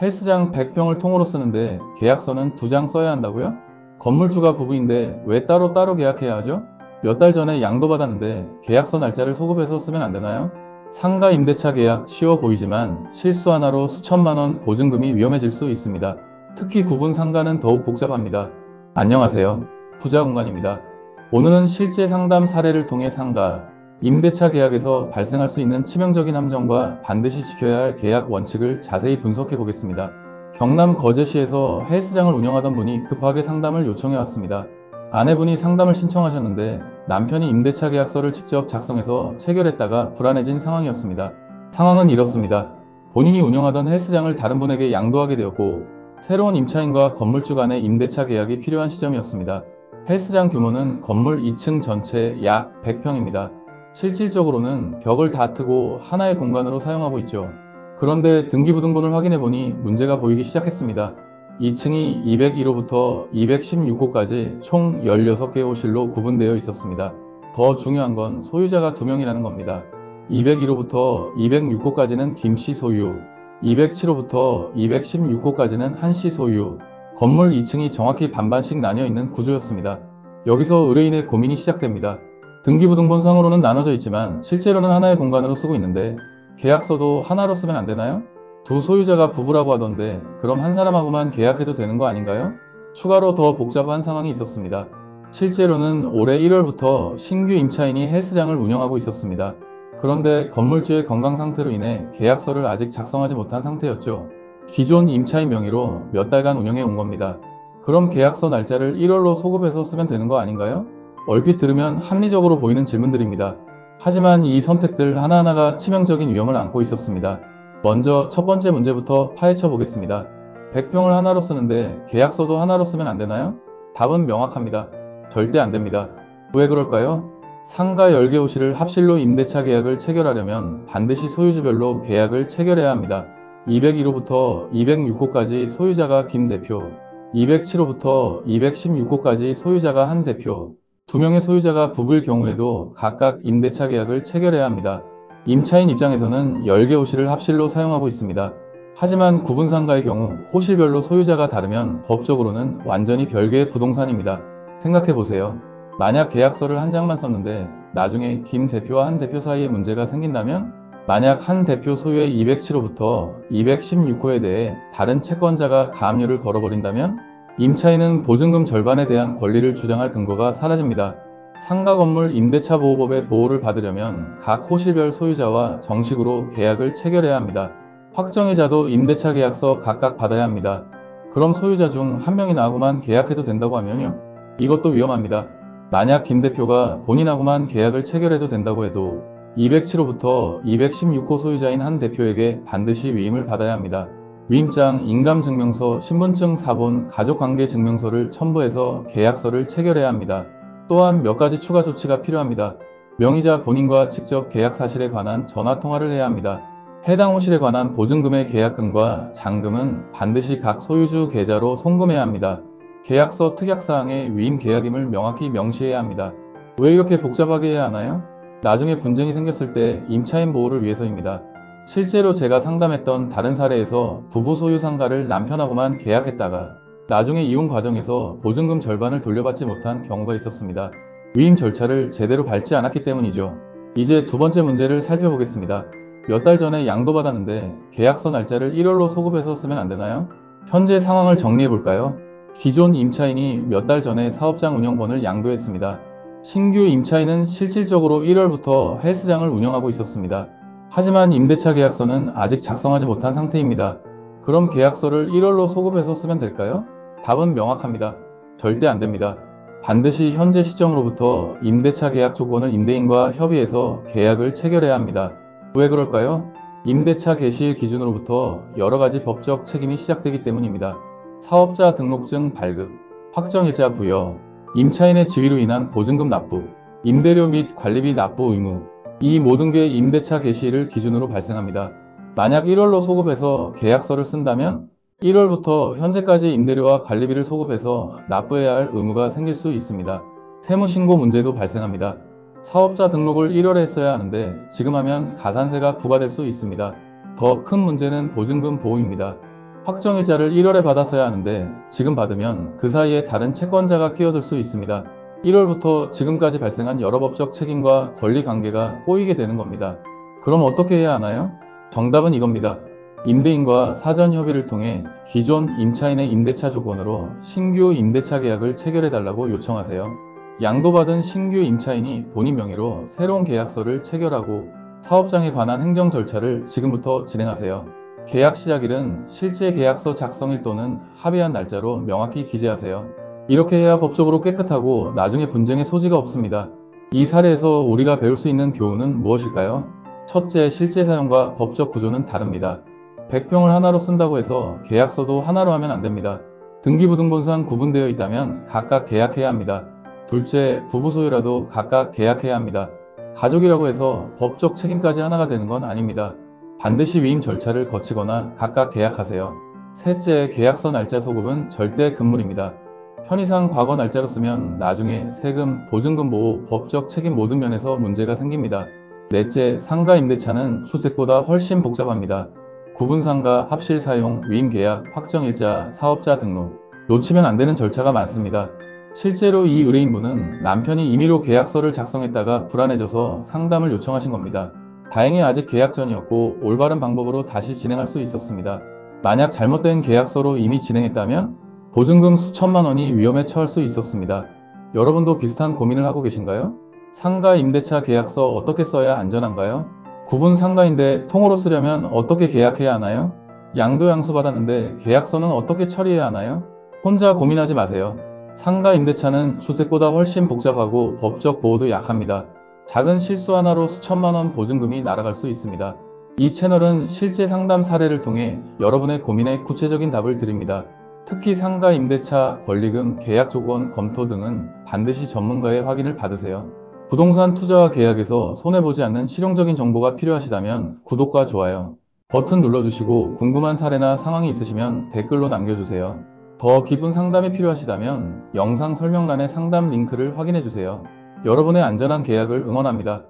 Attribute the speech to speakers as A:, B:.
A: 헬스장 100평을 통으로 쓰는데 계약서는 2장 써야 한다고요? 건물주가 부부인데 왜 따로따로 계약해야 하죠? 몇 달 전에 양도 받았는데 계약서 날짜를 소급해서 쓰면 안 되나요? 상가 임대차 계약 쉬워 보이지만 실수 하나로 수천만 원 보증금이 위험해질 수 있습니다. 특히 구분 상가는 더욱 복잡합니다. 안녕하세요. 부자공간입니다. 오늘은 실제 상담 사례를 통해 상가, 임대차 계약에서 발생할 수 있는 치명적인 함정과 반드시 지켜야 할 계약 원칙을 자세히 분석해 보겠습니다. 경남 거제시에서 헬스장을 운영하던 분이 급하게 상담을 요청해 왔습니다. 아내분이 상담을 신청하셨는데 남편이 임대차 계약서를 직접 작성해서 체결했다가 불안해진 상황이었습니다. 상황은 이렇습니다. 본인이 운영하던 헬스장을 다른 분에게 양도하게 되었고 새로운 임차인과 건물주 간의 임대차 계약이 필요한 시점이었습니다. 헬스장 규모는 건물 2층 전체 약 100평입니다. 실질적으로는 벽을 다 트고 하나의 공간으로 사용하고 있죠. 그런데 등기부등본을 확인해보니 문제가 보이기 시작했습니다. 2층이 201호부터 216호까지 총 16개의 호실로 구분되어 있었습니다. 더 중요한 건 소유자가 2명이라는 겁니다. 201호부터 206호까지는 김씨 소유, 207호부터 216호까지는 한씨 소유, 건물 2층이 정확히 반반씩 나뉘어 있는 구조였습니다. 여기서 의뢰인의 고민이 시작됩니다. 등기부등본상으로는 나눠져 있지만 실제로는 하나의 공간으로 쓰고 있는데 계약서도 하나로 쓰면 안 되나요? 두 소유자가 부부라고 하던데 그럼 한 사람하고만 계약해도 되는 거 아닌가요? 추가로 더 복잡한 상황이 있었습니다. 실제로는 올해 1월부터 신규 임차인이 헬스장을 운영하고 있었습니다. 그런데 건물주의 건강 상태로 인해 계약서를 아직 작성하지 못한 상태였죠. 기존 임차인 명의로 몇 달간 운영해 온 겁니다. 그럼 계약서 날짜를 1월로 소급해서 쓰면 되는 거 아닌가요? 얼핏 들으면 합리적으로 보이는 질문들입니다. 하지만 이 선택들 하나하나가 치명적인 위험을 안고 있었습니다. 먼저 첫 번째 문제부터 파헤쳐 보겠습니다. 100평을 하나로 쓰는데 계약서도 하나로 쓰면 안 되나요? 답은 명확합니다. 절대 안 됩니다. 왜 그럴까요? 상가 10개 호실을 합실로 임대차 계약을 체결하려면 반드시 소유주별로 계약을 체결해야 합니다. 201호부터 206호까지 소유자가 김 대표, 207호부터 216호까지 소유자가 한 대표, 2명의 소유자가 부부일 경우에도 각각 임대차 계약을 체결해야 합니다. 임차인 입장에서는 10개 호실을 합실로 사용하고 있습니다. 하지만 구분상가의 경우 호실별로 소유자가 다르면 법적으로는 완전히 별개의 부동산입니다. 생각해보세요. 만약 계약서를 한 장만 썼는데 나중에 김 대표와 한 대표 사이에 문제가 생긴다면 만약 한 대표 소유의 207호부터 216호에 대해 다른 채권자가 가압류를 걸어버린다면 임차인은 보증금 절반에 대한 권리를 주장할 근거가 사라집니다. 상가 건물 임대차 보호법의 보호를 받으려면 각 호실별 소유자와 정식으로 계약을 체결해야 합니다. 확정이자도 임대차 계약서 각각 받아야 합니다. 그럼 소유자 중 한 명이나하고만 계약해도 된다고 하면요? 이것도 위험합니다. 만약 김 대표가 본인하고만 계약을 체결해도 된다고 해도 207호부터 216호 소유자인 한 대표에게 반드시 위임을 받아야 합니다. 위임장, 인감증명서, 신분증, 사본, 가족관계증명서를 첨부해서 계약서를 체결해야 합니다. 또한 몇 가지 추가 조치가 필요합니다. 명의자 본인과 직접 계약 사실에 관한 전화통화를 해야 합니다. 해당 호실에 관한 보증금의 계약금과 잔금은 반드시 각 소유주 계좌로 송금해야 합니다. 계약서 특약사항에 위임 계약임을 명확히 명시해야 합니다. 왜 이렇게 복잡하게 해야 하나요? 나중에 분쟁이 생겼을 때 임차인 보호를 위해서입니다. 실제로 제가 상담했던 다른 사례에서 부부 소유 상가를 남편하고만 계약했다가 나중에 이혼 과정에서 보증금 절반을 돌려받지 못한 경우가 있었습니다. 위임 절차를 제대로 밟지 않았기 때문이죠. 이제 두 번째 문제를 살펴보겠습니다. 몇 달 전에 양도 받았는데 계약서 날짜를 1월로 소급해서 쓰면 안 되나요? 현재 상황을 정리해 볼까요? 기존 임차인이 몇 달 전에 사업장 운영권을 양도했습니다. 신규 임차인은 실질적으로 1월부터 헬스장을 운영하고 있었습니다. 하지만 임대차 계약서는 아직 작성하지 못한 상태입니다. 그럼 계약서를 1월로 소급해서 쓰면 될까요? 답은 명확합니다. 절대 안 됩니다. 반드시 현재 시점으로부터 임대차 계약 조건을 임대인과 협의해서 계약을 체결해야 합니다. 왜 그럴까요? 임대차 개시일 기준으로부터 여러 가지 법적 책임이 시작되기 때문입니다. 사업자 등록증 발급, 확정일자 부여, 임차인의 지위로 인한 보증금 납부, 임대료 및 관리비 납부 의무, 이 모든 게 임대차 개시일을 기준으로 발생합니다. 만약 1월로 소급해서 계약서를 쓴다면 1월부터 현재까지 임대료와 관리비를 소급해서 납부해야 할 의무가 생길 수 있습니다. 세무신고 문제도 발생합니다. 사업자 등록을 1월에 했어야 하는데 지금 하면 가산세가 부과될 수 있습니다. 더 큰 문제는 보증금 보호입니다. 확정일자를 1월에 받았어야 하는데 지금 받으면 그 사이에 다른 채권자가 끼어들 수 있습니다. 1월부터 지금까지 발생한 여러 법적 책임과 권리 관계가 꼬이게 되는 겁니다. 그럼 어떻게 해야 하나요? 정답은 이겁니다. 임대인과 사전 협의를 통해 기존 임차인의 임대차 조건으로 신규 임대차 계약을 체결해달라고 요청하세요. 양도받은 신규 임차인이 본인 명의로 새로운 계약서를 체결하고 사업장에 관한 행정 절차를 지금부터 진행하세요. 계약 시작일은 실제 계약서 작성일 또는 합의한 날짜로 명확히 기재하세요. 이렇게 해야 법적으로 깨끗하고 나중에 분쟁의 소지가 없습니다. 이 사례에서 우리가 배울 수 있는 교훈은 무엇일까요? 첫째, 실제 사용과 법적 구조는 다릅니다. 100평을 하나로 쓴다고 해서 계약서도 하나로 하면 안 됩니다. 등기부등본상 구분되어 있다면 각각 계약해야 합니다. 둘째, 부부 소유라도 각각 계약해야 합니다. 가족이라고 해서 법적 책임까지 하나가 되는 건 아닙니다. 반드시 위임 절차를 거치거나 각각 계약하세요. 셋째, 계약서 날짜 소급은 절대 금물입니다. 편의상 과거 날짜로 쓰면 나중에 세금, 보증금 보호, 법적 책임 모든 면에서 문제가 생깁니다. 넷째, 상가 임대차는 주택보다 훨씬 복잡합니다. 구분상가, 합실 사용, 위임 계약, 확정일자, 사업자 등록, 놓치면 안 되는 절차가 많습니다. 실제로 이 의뢰인분은 남편이 임의로 계약서를 작성했다가 불안해져서 상담을 요청하신 겁니다. 다행히 아직 계약 전이었고 올바른 방법으로 다시 진행할 수 있었습니다. 만약 잘못된 계약서로 이미 진행했다면 보증금 수천만 원이 위험에 처할 수 있었습니다. 여러분도 비슷한 고민을 하고 계신가요? 상가 임대차 계약서 어떻게 써야 안전한가요? 구분 상가인데 통으로 쓰려면 어떻게 계약해야 하나요? 양도양수 받았는데 계약서는 어떻게 처리해야 하나요? 혼자 고민하지 마세요. 상가 임대차는 주택보다 훨씬 복잡하고 법적 보호도 약합니다. 작은 실수 하나로 수천만 원 보증금이 날아갈 수 있습니다. 이 채널은 실제 상담 사례를 통해 여러분의 고민에 구체적인 답을 드립니다. 특히 상가 임대차, 권리금, 계약 조건, 검토 등은 반드시 전문가의 확인을 받으세요. 부동산 투자와 계약에서 손해보지 않는 실용적인 정보가 필요하시다면 구독과 좋아요 버튼 눌러주시고 궁금한 사례나 상황이 있으시면 댓글로 남겨주세요. 더 깊은 상담이 필요하시다면 영상 설명란의 상담 링크를 확인해주세요. 여러분의 안전한 계약을 응원합니다.